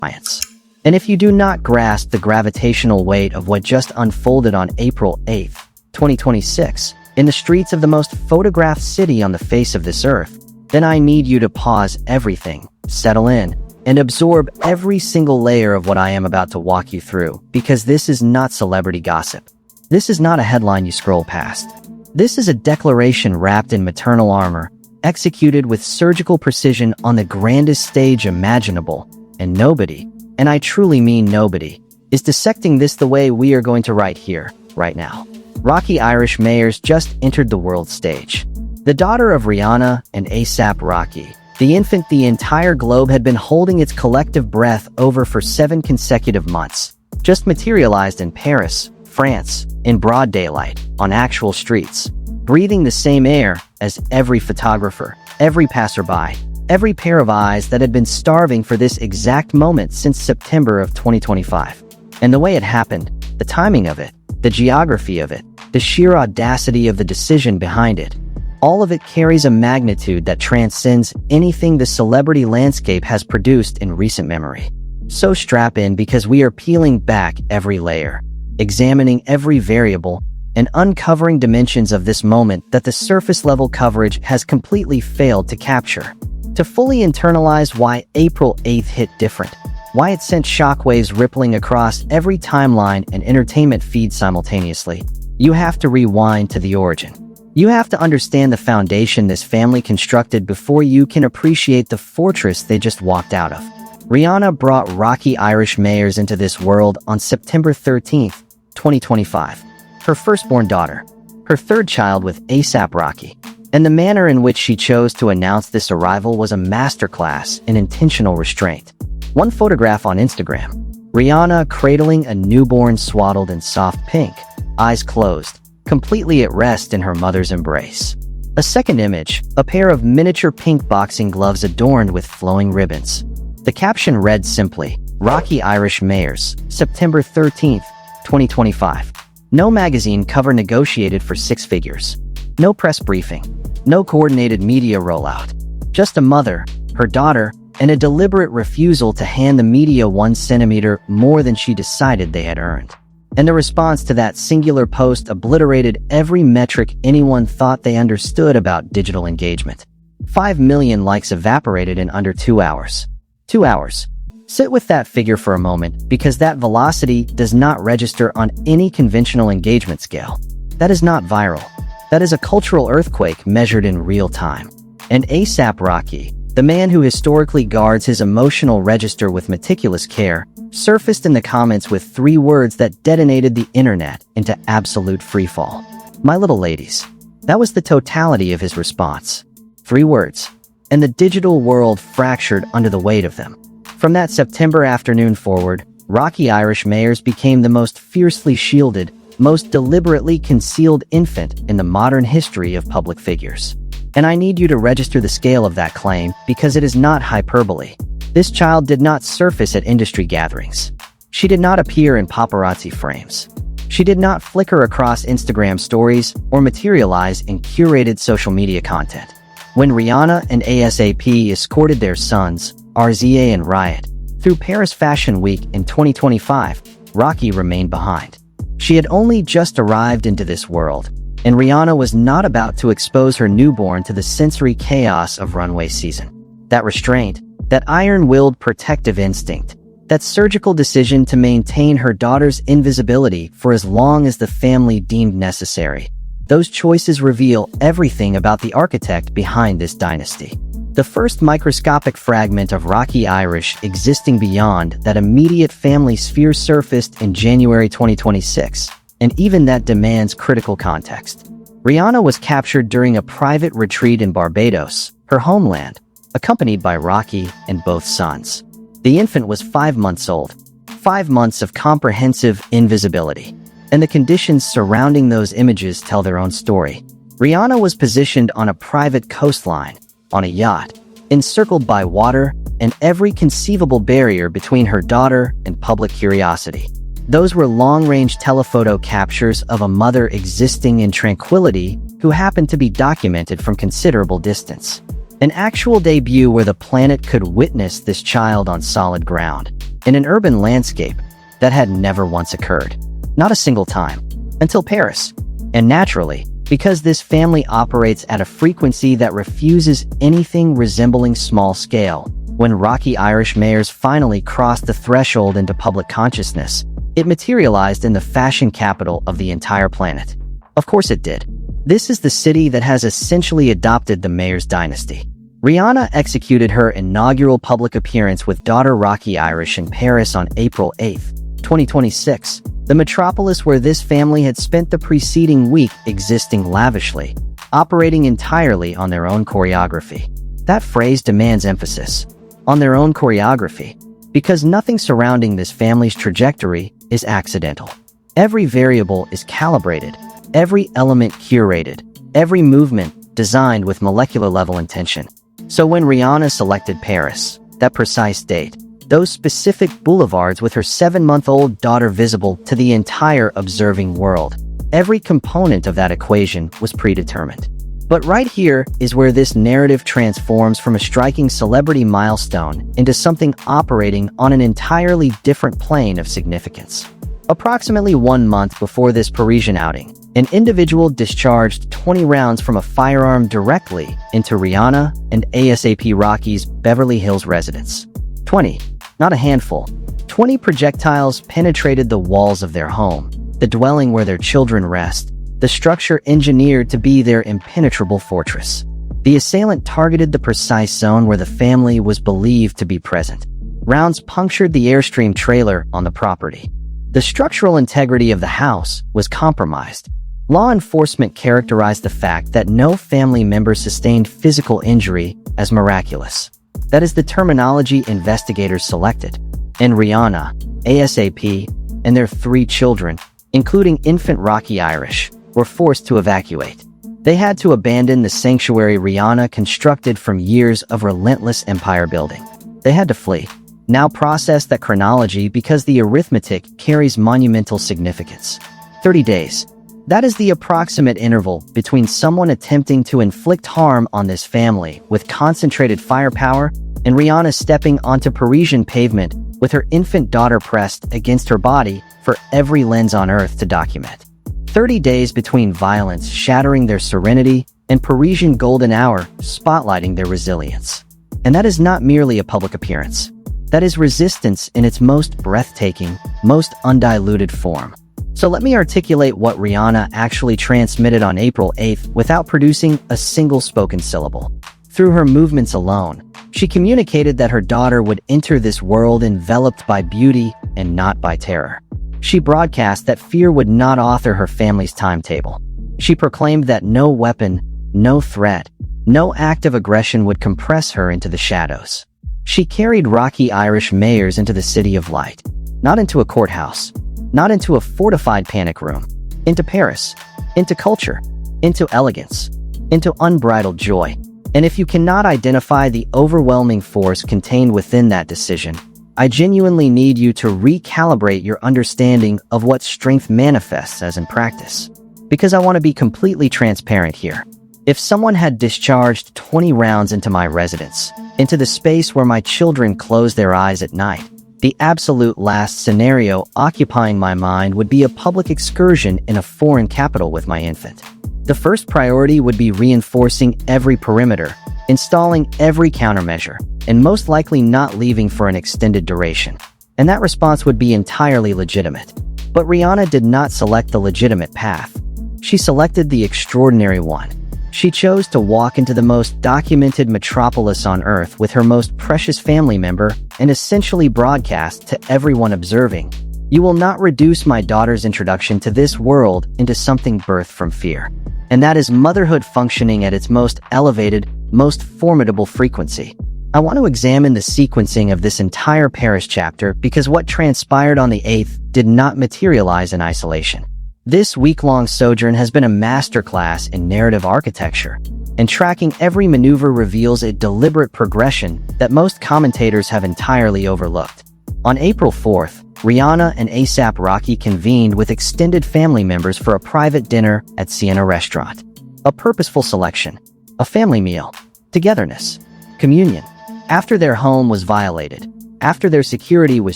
science. And if you do not grasp the gravitational weight of what just unfolded on April 8th, 2026, in the streets of the most photographed city on the face of this earth, then I need you to pause everything, settle in, and absorb every single layer of what I am about to walk you through, because this is not celebrity gossip. This is not a headline you scroll past. This is a declaration wrapped in maternal armor, executed with surgical precision on the grandest stage imaginable, and nobody, and I truly mean nobody, is dissecting this the way we are going to right here, right now. Rocki Irish Mayers just entered the world stage. The daughter of Rihanna and ASAP Rocky, the infant the entire globe had been holding its collective breath over for 7 consecutive months, just materialized in Paris, France, in broad daylight, on actual streets, breathing the same air as every photographer, every passerby, every pair of eyes that had been starving for this exact moment since September of 2025. And the way it happened, the timing of it, the geography of it, the sheer audacity of the decision behind it, all of it carries a magnitude that transcends anything the celebrity landscape has produced in recent memory. So strap in, because we are peeling back every layer, examining every variable, and uncovering dimensions of this moment that the surface-level coverage has completely failed to capture. To fully internalize why April 8th hit different, why it sent shockwaves rippling across every timeline and entertainment feed simultaneously, you have to rewind to the origin. You have to understand the foundation this family constructed before you can appreciate the fortress they just walked out of. Rihanna brought Rocki Irish Mayers into this world on September 13th, 2025. Her firstborn daughter, her third child with ASAP Rocky. And the manner in which she chose to announce this arrival was a masterclass in intentional restraint. One photograph on Instagram, Rihanna cradling a newborn swaddled in soft pink, eyes closed, completely at rest in her mother's embrace. A second image, a pair of miniature pink boxing gloves adorned with flowing ribbons. The caption read simply, Rocki Irish Mayers, September 13th, 2025. No magazine cover negotiated for 6 figures. No press briefing. No coordinated media rollout. Just a mother, her daughter, and a deliberate refusal to hand the media 1 centimeter more than she decided they had earned. And the response to that singular post obliterated every metric anyone thought they understood about digital engagement. 5 million likes evaporated in under 2 hours. 2 hours. Sit with that figure for a moment, because that velocity does not register on any conventional engagement scale. That is not viral. That is a cultural earthquake measured in real time. And ASAP Rocky, the man who historically guards his emotional register with meticulous care, surfaced in the comments with 3 words that detonated the internet into absolute freefall. My little ladies. That was the totality of his response. 3 words. And the digital world fractured under the weight of them. From that September afternoon forward, Rocki Irish Mayers became the most fiercely shielded, most deliberately concealed infant in the modern history of public figures. And I need you to register the scale of that claim, because it is not hyperbole. This child did not surface at industry gatherings. She did not appear in paparazzi frames. She did not flicker across Instagram stories or materialize in curated social media content. When Rihanna and ASAP escorted their sons, RZA and Riot, through Paris Fashion Week in 2025, Rocki remained behind. She had only just arrived into this world, and Rihanna was not about to expose her newborn to the sensory chaos of runway season. That restraint, that iron-willed protective instinct, that surgical decision to maintain her daughter's invisibility for as long as the family deemed necessary, those choices reveal everything about the architect behind this dynasty. The first microscopic fragment of Rocki Irish existing beyond that immediate family sphere surfaced in January 2026, and even that demands critical context. Rihanna was captured during a private retreat in Barbados, her homeland, accompanied by Rocki and both sons. The infant was 5 months old, 5 months of comprehensive invisibility, and the conditions surrounding those images tell their own story. Rihanna was positioned on a private coastline, on a yacht, encircled by water and every conceivable barrier between her daughter and public curiosity. Those were long-range telephoto captures of a mother existing in tranquility who happened to be documented from considerable distance. An actual debut where the planet could witness this child on solid ground. in an urban landscape that had never once occurred. Not a single time. Until Paris. And naturally, because this family operates at a frequency that refuses anything resembling small scale, when Rocki Irish Mayers finally crossed the threshold into public consciousness, it materialized in the fashion capital of the entire planet. Of course it did. This is the city that has essentially adopted the Mayers dynasty. Rihanna executed her inaugural public appearance with daughter Rocki Irish in Paris on April 8, 2026, the metropolis where this family had spent the preceding week existing lavishly, operating entirely on their own choreography. That phrase demands emphasis. On their own choreography. Because nothing surrounding this family's trajectory is accidental. Every variable is calibrated, every element curated, every movement designed with molecular-level intention. So when Rihanna selected Paris, that precise date, those specific boulevards with her 7-month-old daughter visible to the entire observing world, every component of that equation was predetermined. But right here is where this narrative transforms from a striking celebrity milestone into something operating on an entirely different plane of significance. Approximately 1 month before this Parisian outing, an individual discharged 20 rounds from a firearm directly into Rihanna and ASAP Rocky's Beverly Hills residence. 20, not a handful. 20 projectiles penetrated the walls of their home, the dwelling where their children rest, the structure engineered to be their impenetrable fortress. The assailant targeted the precise zone where the family was believed to be present. Rounds punctured the Airstream trailer on the property. The structural integrity of the house was compromised. Law enforcement characterized the fact that no family member sustained physical injury as miraculous. That is the terminology investigators selected. And Rihanna, ASAP, and their 3 children, including infant Rocki Irish, were forced to evacuate. They had to abandon the sanctuary Rihanna constructed from years of relentless empire building. They had to flee. Now process that chronology because the arithmetic carries monumental significance. 30 days. That is the approximate interval between someone attempting to inflict harm on this family with concentrated firepower and Rihanna stepping onto Parisian pavement with her infant daughter pressed against her body for every lens on Earth to document. 30 days between violence shattering their serenity and Parisian golden hour spotlighting their resilience. And that is not merely a public appearance. That is resistance in its most breathtaking, most undiluted form. So let me articulate what Rihanna actually transmitted on April 8th without producing a single spoken syllable. Through her movements alone, she communicated that her daughter would enter this world enveloped by beauty and not by terror. She broadcast that fear would not author her family's timetable. She proclaimed that no weapon, no threat, no act of aggression would compress her into the shadows. She carried Rocki Irish Mayers into the city of light, not into a courthouse, not into a fortified panic room, into Paris, into culture, into elegance, into unbridled joy. And if you cannot identify the overwhelming force contained within that decision, I genuinely need you to recalibrate your understanding of what strength manifests as in practice. Because I want to be completely transparent here. If someone had discharged 20 rounds into my residence, into the space where my children close their eyes at night, the absolute last scenario occupying my mind would be a public excursion in a foreign capital with my infant. The first priority would be reinforcing every perimeter, installing every countermeasure, and most likely not leaving for an extended duration. And that response would be entirely legitimate. But Rihanna did not select the legitimate path. She selected the extraordinary one. She chose to walk into the most documented metropolis on Earth with her most precious family member and essentially broadcast to everyone observing, "You will not reduce my daughter's introduction to this world into something birthed from fear." And that is motherhood functioning at its most elevated, most formidable frequency. I want to examine the sequencing of this entire Paris chapter because what transpired on the 8th did not materialize in isolation. This week-long sojourn has been a masterclass in narrative architecture, and tracking every maneuver reveals a deliberate progression that most commentators have entirely overlooked. On April 4th, Rihanna and ASAP Rocky convened with extended family members for a private dinner at Sienna Restaurant. A purposeful selection, a family meal, togetherness, communion. After their home was violated, After their security was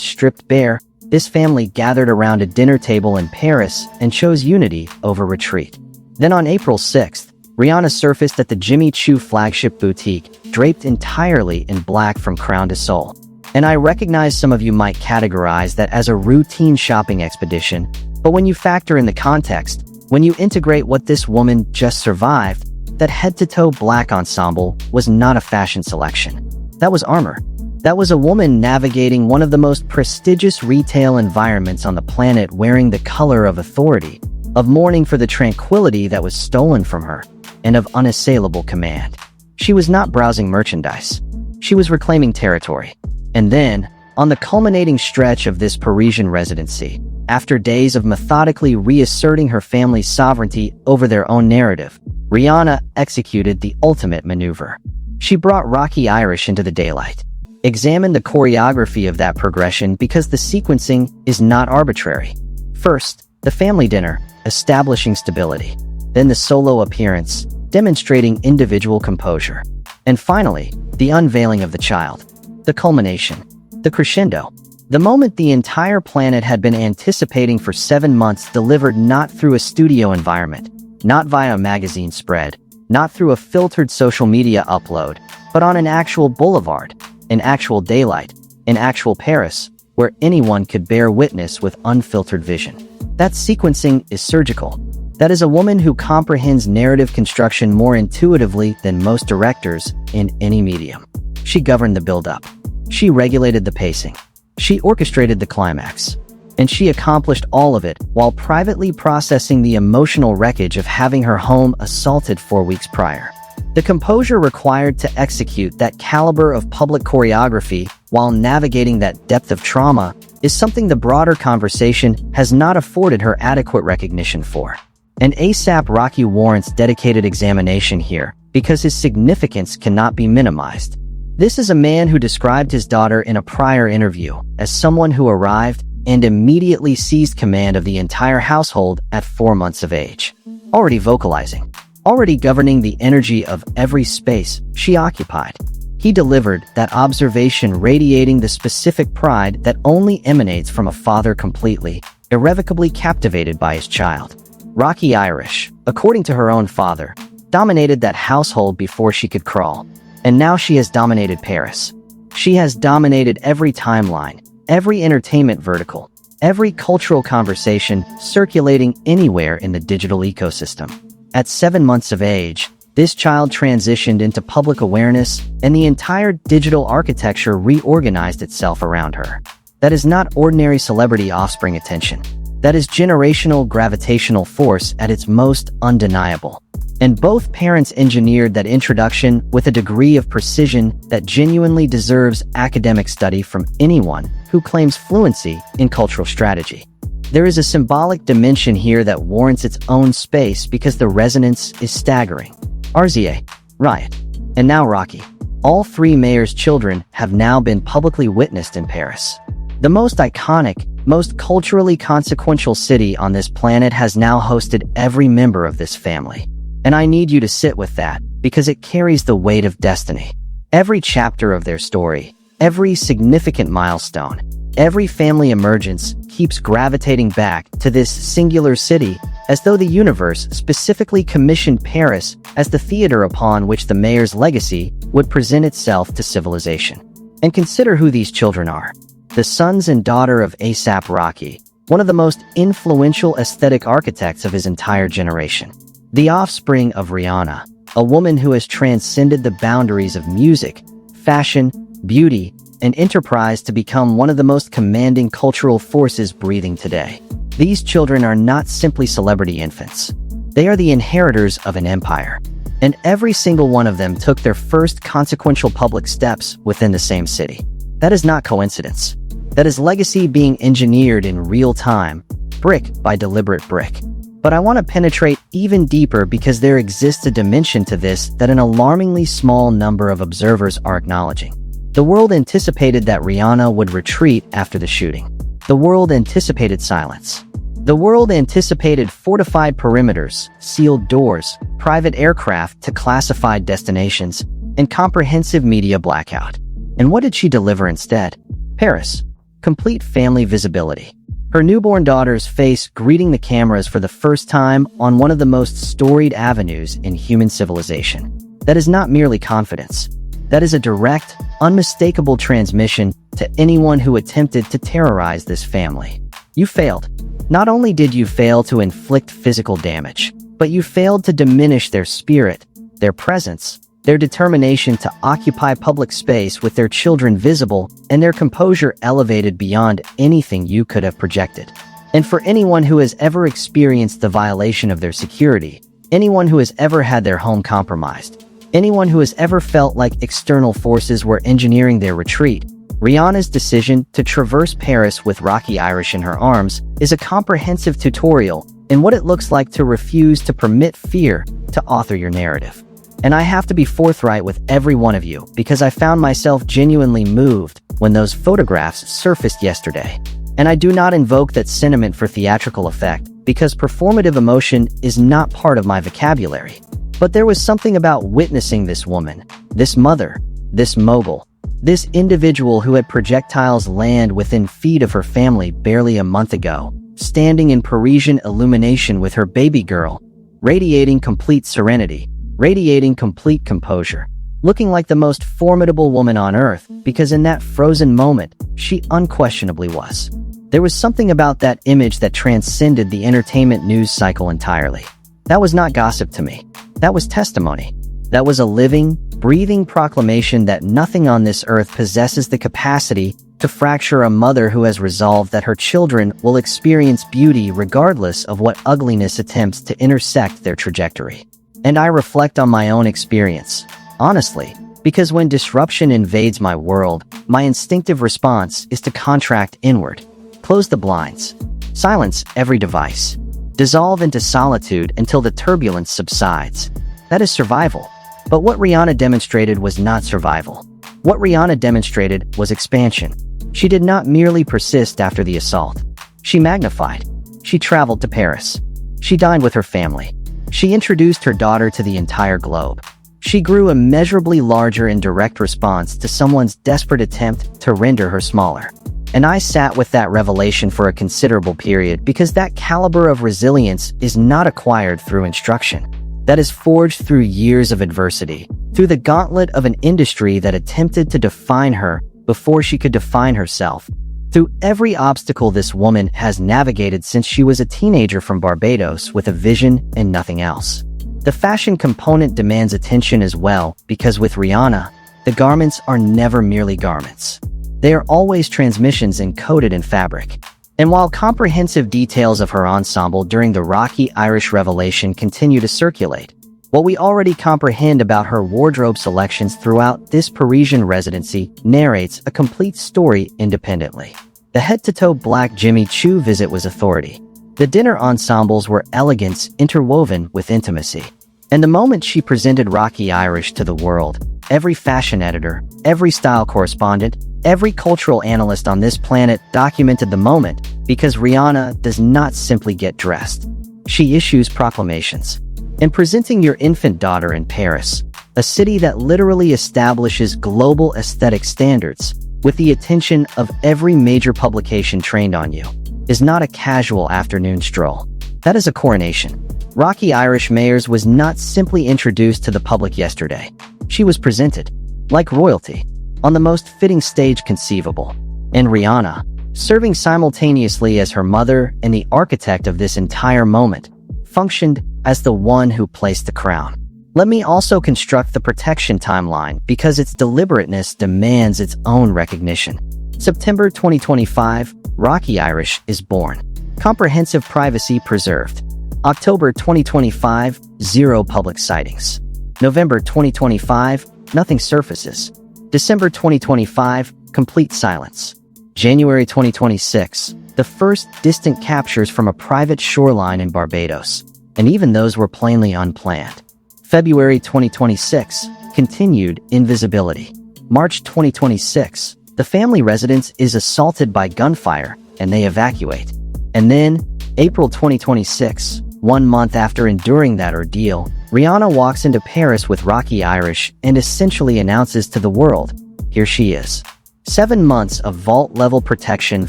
stripped bare, this family gathered around a dinner table in Paris and chose unity over retreat. Then on April 6th, Rihanna surfaced at the Jimmy Choo flagship boutique, draped entirely in black from crown to sole. And I recognize some of you might categorize that as a routine shopping expedition, but when you factor in the context, when you integrate what this woman just survived, that head-to-toe black ensemble was not a fashion selection. That was armor. That was a woman navigating one of the most prestigious retail environments on the planet, wearing the color of authority, of mourning for the tranquility that was stolen from her, and of unassailable command. She was not browsing merchandise. She was reclaiming territory. And then, on the culminating stretch of this Parisian residency, after days of methodically reasserting her family's sovereignty over their own narrative, Rihanna executed the ultimate maneuver. She brought Rocki Irish into the daylight. Examine the choreography of that progression, because the sequencing is not arbitrary. First, the family dinner, establishing stability. Then the solo appearance, demonstrating individual composure. And finally, the unveiling of the child. The culmination. The crescendo. The moment the entire planet had been anticipating for 7 months, delivered not through a studio environment, not via a magazine spread, not through a filtered social media upload, but on an actual boulevard, in actual daylight, in actual Paris, where anyone could bear witness with unfiltered vision. That sequencing is surgical. That is a woman who comprehends narrative construction more intuitively than most directors in any medium. She governed the build-up. She regulated the pacing. She orchestrated the climax. And she accomplished all of it while privately processing the emotional wreckage of having her home assaulted 4 weeks prior. The composure required to execute that caliber of public choreography while navigating that depth of trauma is something the broader conversation has not afforded her adequate recognition for. And ASAP Rocky warrants dedicated examination here, because his significance cannot be minimized. This is a man who described his daughter in a prior interview as someone who arrived and immediately seized command of the entire household at 4 months of age. Already vocalizing, already governing the energy of every space she occupied. He delivered that observation, radiating the specific pride that only emanates from a father completely, irrevocably captivated by his child. Rocki Irish, according to her own father, dominated that household before she could crawl. And now she has dominated Paris. She has dominated every timeline, every entertainment vertical, every cultural conversation circulating anywhere in the digital ecosystem. At 7 months of age, this child transitioned into public awareness, and the entire digital architecture reorganized itself around her. That is not ordinary celebrity offspring attention. That is generational gravitational force at its most undeniable. And both parents engineered that introduction with a degree of precision that genuinely deserves academic study from anyone who claims fluency in cultural strategy. There is a symbolic dimension here that warrants its own space because the resonance is staggering. RZA, Riot, and now Rocky. All 3 Mayers' children have now been publicly witnessed in Paris. The most iconic, most culturally consequential city on this planet has now hosted every member of this family. And I need you to sit with that, because it carries the weight of destiny. Every chapter of their story, every significant milestone, every family emergence keeps gravitating back to this singular city, as though the universe specifically commissioned Paris as the theater upon which the Mayers' legacy would present itself to civilization. And consider who these children are. The sons and daughter of ASAP Rocky, one of the most influential aesthetic architects of his entire generation. The offspring of Rihanna, a woman who has transcended the boundaries of music, fashion, beauty, and enterprise to become one of the most commanding cultural forces breathing today. These children are not simply celebrity infants. They are the inheritors of an empire. And every single one of them took their first consequential public steps within the same city. That is not coincidence. That is legacy being engineered in real time, brick by deliberate brick. But I want to penetrate even deeper, because there exists a dimension to this that an alarmingly small number of observers are acknowledging. The world anticipated that Rihanna would retreat after the shooting. The world anticipated silence. The world anticipated fortified perimeters, sealed doors, private aircraft to classified destinations, and comprehensive media blackout. And what did she deliver instead? Paris. Complete family visibility. Her newborn daughter's face greeting the cameras for the first time on one of the most storied avenues in human civilization. That is not merely confidence. That is a direct, unmistakable transmission to anyone who attempted to terrorize this family. You failed. Not only did you fail to inflict physical damage, but you failed to diminish their spirit, their presence, their determination to occupy public space with their children visible and their composure elevated beyond anything you could have projected. And for anyone who has ever experienced the violation of their security, anyone who has ever had their home compromised, anyone who has ever felt like external forces were engineering their retreat, Rihanna's decision to traverse Paris with Rocki Irish in her arms is a comprehensive tutorial in what it looks like to refuse to permit fear to author your narrative. And I have to be forthright with every one of you because I found myself genuinely moved when those photographs surfaced yesterday. And I do not invoke that sentiment for theatrical effect because performative emotion is not part of my vocabulary. But there was something about witnessing this woman, this mother, this mogul, this individual who had projectiles land within feet of her family barely a month ago, standing in Parisian illumination with her baby girl, radiating complete serenity, radiating complete composure, looking like the most formidable woman on earth because in that frozen moment, she unquestionably was. There was something about that image that transcended the entertainment news cycle entirely. That was not gossip to me. That was testimony. That was a living, breathing proclamation that nothing on this earth possesses the capacity to fracture a mother who has resolved that her children will experience beauty regardless of what ugliness attempts to intersect their trajectory. And I reflect on my own experience, honestly, because when disruption invades my world, my instinctive response is to contract inward, close the blinds, silence every device, dissolve into solitude until the turbulence subsides. That is survival. But what Rihanna demonstrated was not survival. What Rihanna demonstrated was expansion. She did not merely persist after the assault. She magnified. She traveled to Paris. She dined with her family. She introduced her daughter to the entire globe. She grew immeasurably larger in direct response to someone's desperate attempt to render her smaller. And I sat with that revelation for a considerable period because that caliber of resilience is not acquired through instruction. That is forged through years of adversity, through the gauntlet of an industry that attempted to define her before she could define herself, through every obstacle this woman has navigated since she was a teenager from Barbados with a vision and nothing else. The fashion component demands attention as well because with Rihanna, the garments are never merely garments. They are always transmissions encoded in fabric. And while comprehensive details of her ensemble during the Rocki Irish revelation continue to circulate, what we already comprehend about her wardrobe selections throughout this Parisian residency narrates a complete story independently. The head-to-toe black Jimmy Choo visit was authority. The dinner ensembles were elegance interwoven with intimacy. And the moment she presented Rocki Irish to the world, every fashion editor, every style correspondent, every cultural analyst on this planet documented the moment because Rihanna does not simply get dressed. She issues proclamations. And presenting your infant daughter in Paris, a city that literally establishes global aesthetic standards with the attention of every major publication trained on you, is not a casual afternoon stroll. That is a coronation. Rocki Irish Mayers was not simply introduced to the public yesterday. She was presented, like royalty, on the most fitting stage conceivable. And Rihanna, serving simultaneously as her mother and the architect of this entire moment, functioned as the one who placed the crown. Let me also construct the protection timeline because its deliberateness demands its own recognition. September 2025, Rocki Irish is born. Comprehensive privacy preserved. October 2025, zero public sightings. November 2025, nothing surfaces. December 2025, complete silence. January 2026, the first distant captures from a private shoreline in Barbados, and even those were plainly unplanned. February 2026, continued invisibility. March 2026, the family residence is assaulted by gunfire, and they evacuate. And then, April 2026, 1 month after enduring that ordeal, Rihanna walks into Paris with Rocki Irish and essentially announces to the world, here she is. 7 months of vault-level protection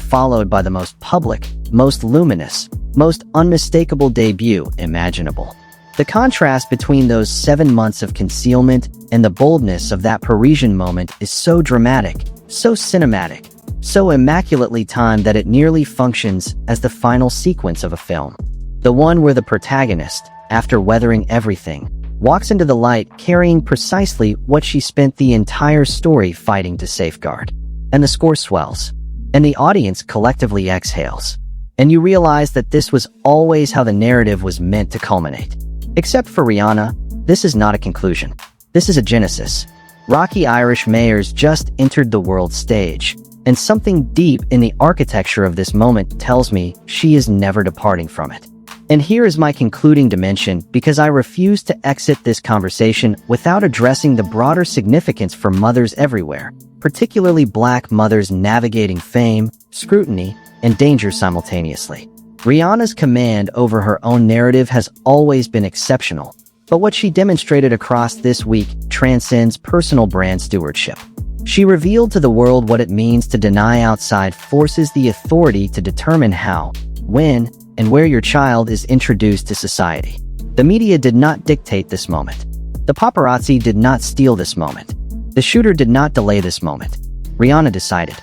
followed by the most public, most luminous, most unmistakable debut imaginable. The contrast between those 7 months of concealment and the boldness of that Parisian moment is so dramatic, so cinematic, so immaculately timed that it nearly functions as the final sequence of a film. The one where the protagonist, after weathering everything, walks into the light carrying precisely what she spent the entire story fighting to safeguard. And the score swells, and the audience collectively exhales. And you realize that this was always how the narrative was meant to culminate. Except for Rihanna, this is not a conclusion. This is a genesis. Rocki Irish Mayers just entered the world stage, and something deep in the architecture of this moment tells me she is never departing from it. And here is my concluding dimension, because I refuse to exit this conversation without addressing the broader significance for mothers everywhere, particularly Black mothers navigating fame, scrutiny, and danger simultaneously. Rihanna's command over her own narrative has always been exceptional, but what she demonstrated across this week transcends personal brand stewardship. She revealed to the world what it means to deny outside forces the authority to determine how, when, and where your child is introduced to society. The media did not dictate this moment. The paparazzi did not steal this moment. The shooter did not delay this moment. Rihanna decided.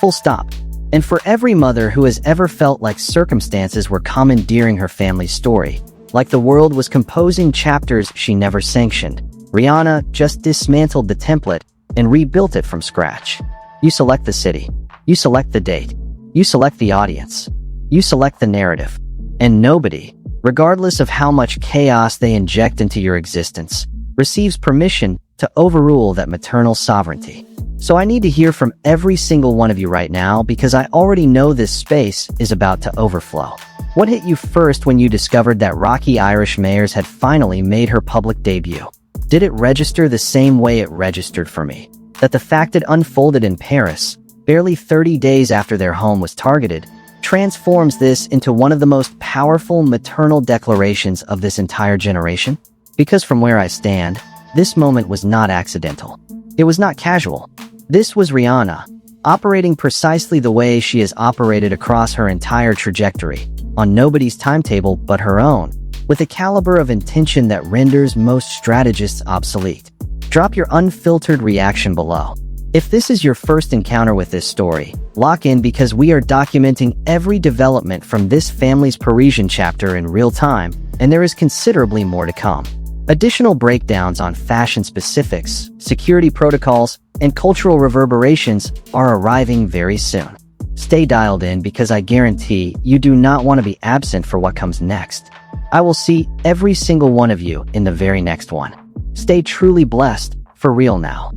Full stop. And for every mother who has ever felt like circumstances were commandeering her family's story, like the world was composing chapters she never sanctioned, Rihanna just dismantled the template and rebuilt it from scratch. You select the city. You select the date. You select the audience. You select the narrative. And nobody, regardless of how much chaos they inject into your existence, receives permission to overrule that maternal sovereignty. So I need to hear from every single one of you right now, because I already know this space is about to overflow. What hit you first when you discovered that Rocki Irish Mayers had finally made her public debut? Did it register the same way it registered for me? That the fact it unfolded in Paris, barely 30 days after their home was targeted, transforms this into one of the most powerful maternal declarations of this entire generation? Because from where I stand, this moment was not accidental. It was not casual. This was Rihanna, operating precisely the way she has operated across her entire trajectory, on nobody's timetable but her own, with a caliber of intention that renders most strategists obsolete. Drop your unfiltered reaction below. If this is your first encounter with this story, lock in, because we are documenting every development from this family's Parisian chapter in real time, and there is considerably more to come. Additional breakdowns on fashion specifics, security protocols, and cultural reverberations are arriving very soon. Stay dialed in, because I guarantee you do not want to be absent for what comes next. I will see every single one of you in the very next one. Stay truly blessed, for real now.